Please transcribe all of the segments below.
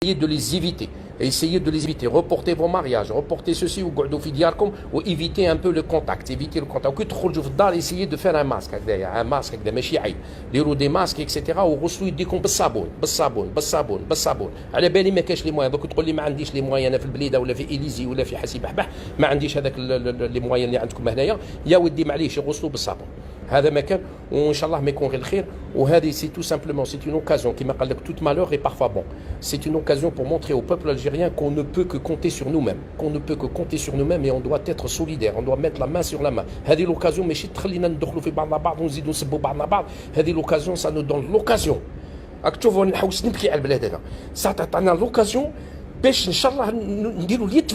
de les éviter. Essayez de les éviter. Reportez vos mariages, reportez ceci ou قعدوا في دياركم évitez un peu le contact. Évitez le contact. وكي تخرجوا في الدار essayez de faire un masque هكذايا، un masque هكذا ماشي عيب. ديروا دي ماسك اكسيتيرا وغسلوا يديكم بالصابون. على بالي ما كاش لي موان، دوك تقول لي ما عنديش لي موان انا في البليده ولا في اليزي ولا في حسي بحبح، ما عنديش هذاك لي موان اللي عندكم هنايا، يا ودي معليش يغسلوا بالصابون. هذا ما كان، وان شاء الله ما يكون غير الخير. وهذه سي تو سامبلومون سي اون اوكازيون كيما قال لك توت مالور اي بارفوا بون. سي اون اوكازيون pour montrer au peuple algérien qu'on ne peut que compter sur nous-mêmes, et on doit être solidaire, on doit mettre la main sur la main. هذه l'occasion ماشي تخلينا ندخلوا في بعضنا بعض ونزيدوا نسبوا بعضنا بعض. هذه l'occasion ça nous donne l'occasion. راك تشوفوا نحوس نبكي على البلاد هذا، ساعة تعطينا لوكازيون باش ان شاء الله نديروا اليد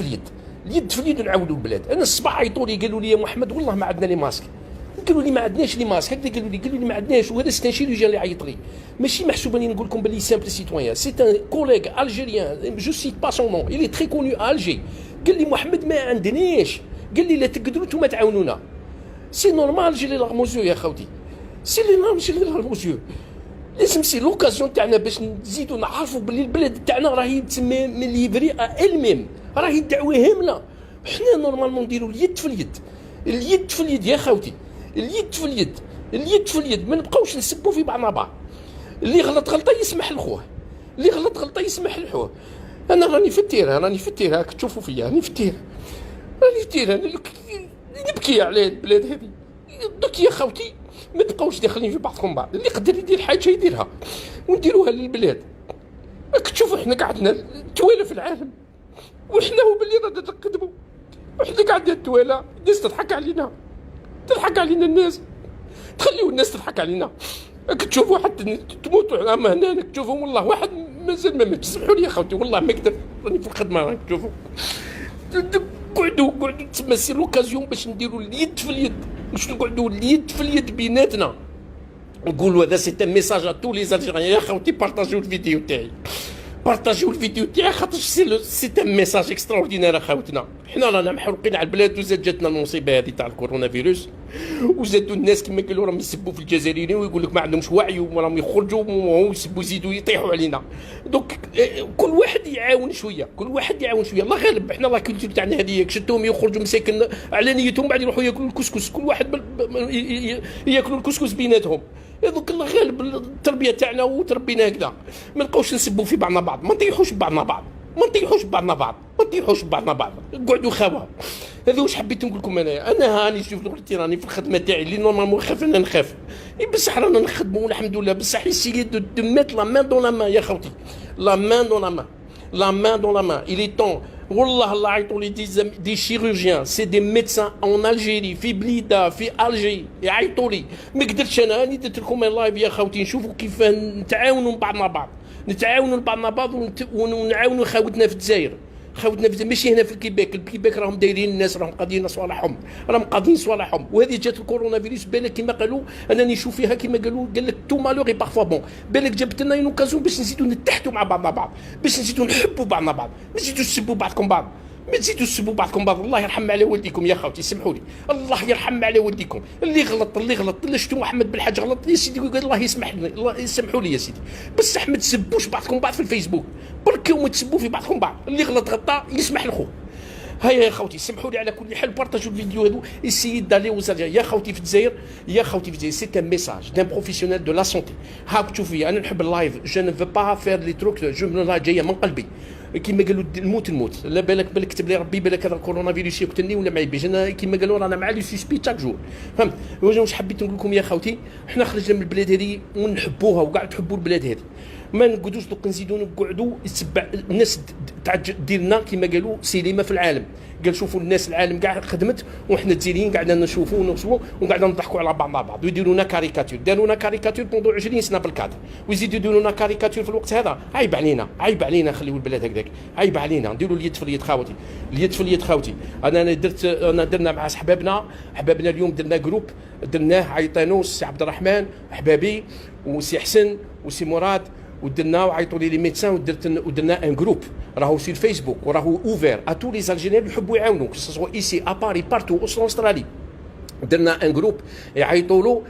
في اليد ونعاودوا البلاد. انا الصباح عيطوا لي قالوا لي يا محمد والله ما عندنا لي ماسك، قالوا لي ما عندناش لي ماسك هكذا، قالوا لي ما عندناش. وهذا سي ان شيروجيان اللي عيط لي، ماشي محسوب اني نقول لكم باللي سامبل سيتويان، سي ان كوليغ الجيريان جو سيت با سون نون il est très connu à Alger. قال لي محمد ما عندناش، قال لي لا تقدروا نتوما تعاونونا. سي نورمال جي لي لارموزيو يا خوتي، سي لي نورمال جي لي لارموزيو. لازم سي لوكازيون تاعنا باش نزيدوا نعرفوا باللي البلاد تاعنا راهي تسمى من ليفري الميم، راهي الدعوه هامله. حنا نورمالمون نديروا اليد في اليد يا خوتي، اليد في اليد. ما نبقاوش نسبوا في بعضنا بعض. اللي غلط غلطه يسمح لخوه، اللي غلط غلطه يسمح لخوه. انا راني في التيره راك تشوفوا فيا، راني في التيره نبكي على البلاد هذه. دوك يا خوتي ما تبقاوش داخلين في بعضكم بعض، اللي يقدر يدير حاجه يديرها ونديروها للبلاد. راك تشوفوا احنا قعدنا توالى في العالم، وحنا هو باللي رانا نقدموا، وحنا قاعدين التوالى. الناس تضحك علينا الناس، تخليو الناس تضحك علينا. راك تشوفوا حتى تموتوا اما هنا راك تشوفوا والله واحد مازال ما مات. سمحوا لي يا خوتي والله ما قدرت، راني في الخدمه. راك تشوفوا قعدوا تسمى سي لوكازيون باش نديروا اليد في اليد، باش نقعدوا اليد في اليد بيناتنا. نقولوا هذا سي ان ميساج ا تو لي زالجيريان يا خوتي، بارطاجيو الفيديو تاعي، خاطر سي ان ميساج اكستراوردينير اخوتنا. حنا رانا محروقين على البلاد، وزاد جاتنا المصيبه هذه تاع الكورونا فيروس، وزادوا الناس كما قالوا راهم يسبوا في الجزائريين ويقول لك ما عندهمش وعي وراهم يخرجوا ويسبوا يزيدوا يطيحوا علينا. دونك كل واحد يعاون شويه، الله غالب. حنا لا كولتور تاعنا هذه شتهم يخرجوا مساكن على نيتهم، بعد يروحوا ياكلوا الكسكس، كل واحد ياكلوا الكسكس بيناتهم. هذوك الله غالب التربيه تاعنا وتربينا هكذا. ما نبقاوش نسبوا في بعضنا بعض، ما نطيحوش بعضنا بعض، قعدوا خاوه. هذا واش حبيت نقول لكم. انا هاني شوف قلت راني في الخدمه تاعي اللي نورمالمون خاف انا نخاف، بصح رانا نخدموا والحمد لله. بصح يسيي دو ميت لا مان دون لا مان يا خوتي، لا مان دون لا مان. il est temps. والله الله عيطوا لي دي شيروجيان، سي دي ميدسان اون الجيري، في بليده في الجي، يعيطوا لي. ما قدرتش انا، راني درت لكم لايف يا خوتي، نشوفوا كيف نتعاونوا بعضنا بعض، ونعاونوا خاوتنا في الجزائر، ماشي هنا في الكيباك راهم دايرين الناس، راهم قاضيين صوالحهم. وهذه جات الكورونا فيروس بالك كما قالوا، انا نشوف فيها كما قال لك تو مالوغي بارفوا بون. بالك جابت لنا اون اوكازيون باش نزيدوا نتحدوا مع بعضنا بعض، باش نزيدوا نحبوا بعضنا بعض، ما تزيدوا تسبوا بعضكم بعض. الله يرحم على والديكم يا خوتي، سمحوا لي، الله يرحم على والديكم. اللي غلط اللي شفتوا محمد بالحاج غلط يا سيدي، الله يسمحوا لي يا سيدي. بصح ما تسبوش بعضكم بعض في الفيسبوك، بركوا ما تسبوا في بعضكم بعض. اللي غلطه يسمح لخوه. هيا يا خوتي سمحوا لي على كل حال، بارطاجوا الفيديو هذو، اسيي دالي وزاد يا خوتي في الجزائر. سي ان ميساج دان بروفيسيونيل دو لا سونتي. هاك تشوفي انا نحب اللايف، جو نو فو با فير لي تروك، جو من جايه من قلبي كيما قالوا الموت. لا بالك كتب لي ربي، بالك هذا الكورونا فيروس يقتلني ولا ما يبيش. انا كيما قالوا رانا مع لي سوسبي تاك جور، فهمت. واش حبيت نقول لكم يا خوتي، حنا خرجنا من البلاد هذه ونحبوها وكاع تحبوا البلاد هذه. ما نقعدوش دوك نزيدوا نقعدوا يتبع الناس تاع ديالنا كيما قالوا سينما في العالم. قال شوفوا الناس العالم كاع خدمت، وحنا الجزائريين قعدنا نشوفوا ونوصلوا وقعدنا نضحكوا على بعض، ويديروا لنا كاريكاتور. داروا لنا كاريكاتور بوندو 20 سنه بالكادر، ويزيدوا يديروا لنا كاريكاتور في الوقت هذا. عيب علينا خليوا البلاد هكذاك، عيب علينا. نديروا اليد في اليد خاوتي. درنا مع حبابنا اليوم، درنا جروب، درناه عيطانو سي عبد الرحمن حبابي وسي حسن وسي مراد، ودرنا وعيطوا لي ميدسان، ودرنا ان جروب راهو في الفيسبوك، وراهو اوفير ا تو لي زالجيريان اللي يحبوا يعاونوا، سواء ايسي ا باري بارتو او استرالي. درنا ان جروب يعيطوا له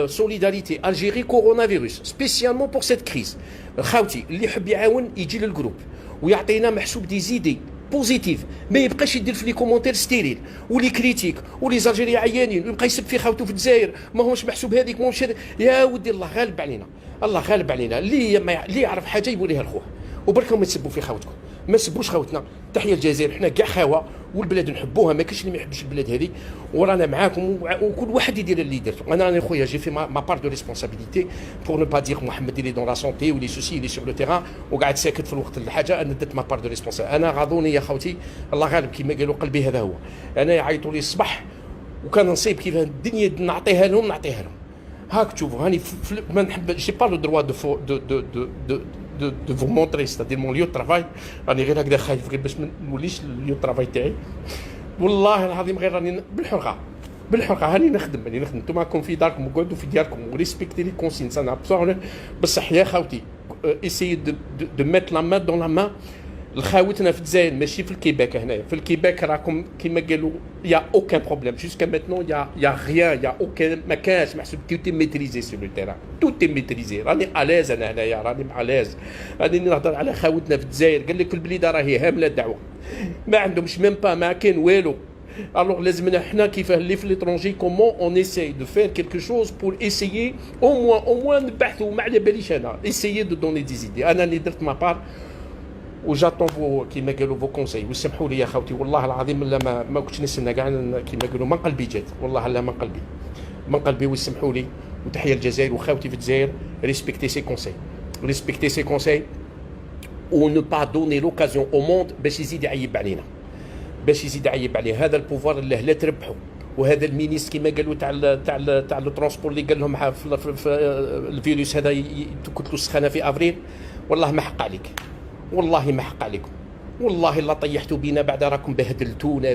سوليداريتي الجيري كورونا فيروس سبيسيالمون بور سيت كريز. خاوتي اللي يحب يعاون يجي للجروب ويعطينا محسوب دي زيدي بوزيتيف، ما يبقاش يدير في لي كومونتير ستيريل ولي كريتيك ولي زالجيري عيانين ويبقى يسب في خاوته في الجزائر ماهوش محسوب هذيك ماهوش يا ودي الله غالب علينا، الله غالب علينا. اللي يعرف حاجه يقوليها لخوه وبركم ما تسبوا في خاوتكم، ما تسبوش خاوتنا. تحيه الجزائر، حنا كاع خاوه والبلاد نحبوها، ما كاينش اللي ما يحبش البلاد هذه، ورانا معاكم وكل واحد يدير اللي يدير. انا راني خويا جي في ما بار دو ريسبونسابيلتي بور نو با دير محمد اللي دون لا سونتي ولي سوسي اللي سور لو تيران وقاعد ساكت في الوقت الحاجه. انا درت ما بار دو ريسبونسابيلتي. انا غاضوني يا خوتي الله غالب كيما قالوا قلبي هذا هو. انا يعيطوا لي الصباح وكان نصيب كيف الدنيا نعطيها لهم هاك تشوفوا هاني ما نحب جي با لو دروا دو فو مونتري ستادير مون ليو ترافاي. راني غير هكذا خايف غير باش ما نوليش ليو ترافاي تاعي. والله العظيم غير راني بالحرقه هاني نخدم نتوما راكم في داركم وقعدوا في دياركم وريسبكتي لي كونسين انا بصح يا خاوتي اسيي دو ميت لا مان دون لا مان لخاوتنا في الجزائر ماشي في الكيباك. هنايا في الكيباك راكم كيما قالوا يا اوكان بروبليم جوسكا ماتنون يا غيان يا اوكان ما كانش محسوب توتي ميتريزي سور لو تيران توتي ميتريزي. راني الاز انا هنايا راني الاز راني نهضر على خاوتنا في الجزائر. قال لك البليده راهي هامله الدعوه ما عندهمش ميم با ما كاين والو. Alors لازمنا حنا كيف اللي في ليترونجي كومون اون ايساي دو فير كيلكو شوز بور ايسايي او موان نبحثوا ما على باليش انا ايسايي دو دوني دي زيدي. انا اللي درت ما بار وجاتون فو كيما قالوا فو كونساي. وسمحوا لي يا خوتي والله العظيم لا ما كنتش نستنى كاع كيما قالوا من قلبي جات والله لا من قلبي وسمحوا لي. وتحيه الجزائر وخاوتي في الجزائر ريسبكتي سي كونساي و نو با دوني لوكازيون او موند باش يزيد يعيب علينا هذا البوفوار اللي لا تربحوا. وهذا المينيس كما قالوا تاع الترونسبور اللي قال لهم في الفيروس هذا تكتلوا السخانه في افريل. والله ما حق عليك، والله ما حق عليكم، والله لا طيحتوا بينا بعد راكم بهدلتونا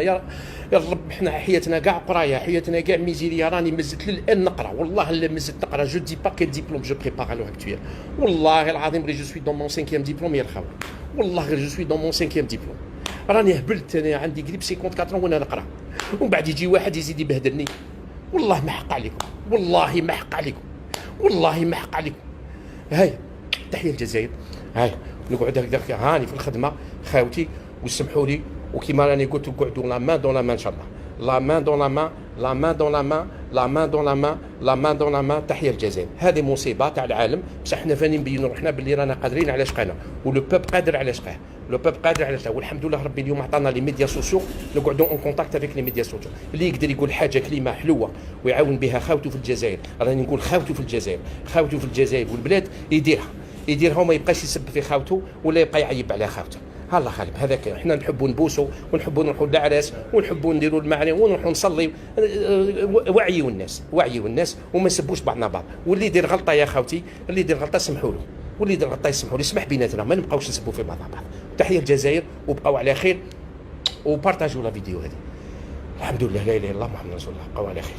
يا رب. حنا حياتنا كاع قرايه، حياتنا كاع ميزيريا. راني مزت للان نقرا والله لا مزت نقرا. جو دي با كيل ديبلوم جو بريبار لو اكتويل. والله العظيم غير جو سوي دون مون 5 ديبلوم يا الخاوه. والله غير جو سوي دون مون 5 ديبلوم. راني هبلت انا عندي قريب 54 وانا نقرا ومن بعد يجي واحد يزيد يبهدلني. والله ما حق عليكم، والله ما حق عليكم. هاي تحيه الجزائر. هاي نقعد هكذا هاني في الخدمه خاوتي وسمحوا لي. وكيما راني قلت نقعدوا لا مان دون لا مان ان شاء الله. لا مان دون لا مان تحيه الجزائر. هذه مصيبه تاع العالم بصح حنا فاني نبينوا روحنا باللي رانا قادرين على شقانا ولو بوب قادر على شقاه. والحمد لله ربي اليوم عطانا لي ميديا سوسيو نقعدوا اون كونتاكت افيك لي ميديا سوسيو. اللي يقدر يقول حاجه كلمه حلوه ويعاون بها خاوته في الجزائر. راني نقول خاوته في الجزائر والبلاد يديرها وما يبقاش يسب في خاوته ولا يبقى يعيب على خاوته. الله غالب هذاك. حنا نحبوا نبوسوا ونحبوا نروحوا للعراس ونحبوا نديروا المعاني ونروحوا نصلي. وعيوا الناس وما نسبوش بعضنا بعض. واللي يدير غلطه يا خاوتي اللي يدير غلطه سمحوا له يسمح بيناتنا ما نبقاوش نسبوا في بعضنا بعض. تحيه الجزائر وبقوا على خير وبارطاجوا لا فيديو هذه. الحمد لله لا اله الا الله محمد رسول الله. بقوا على خير.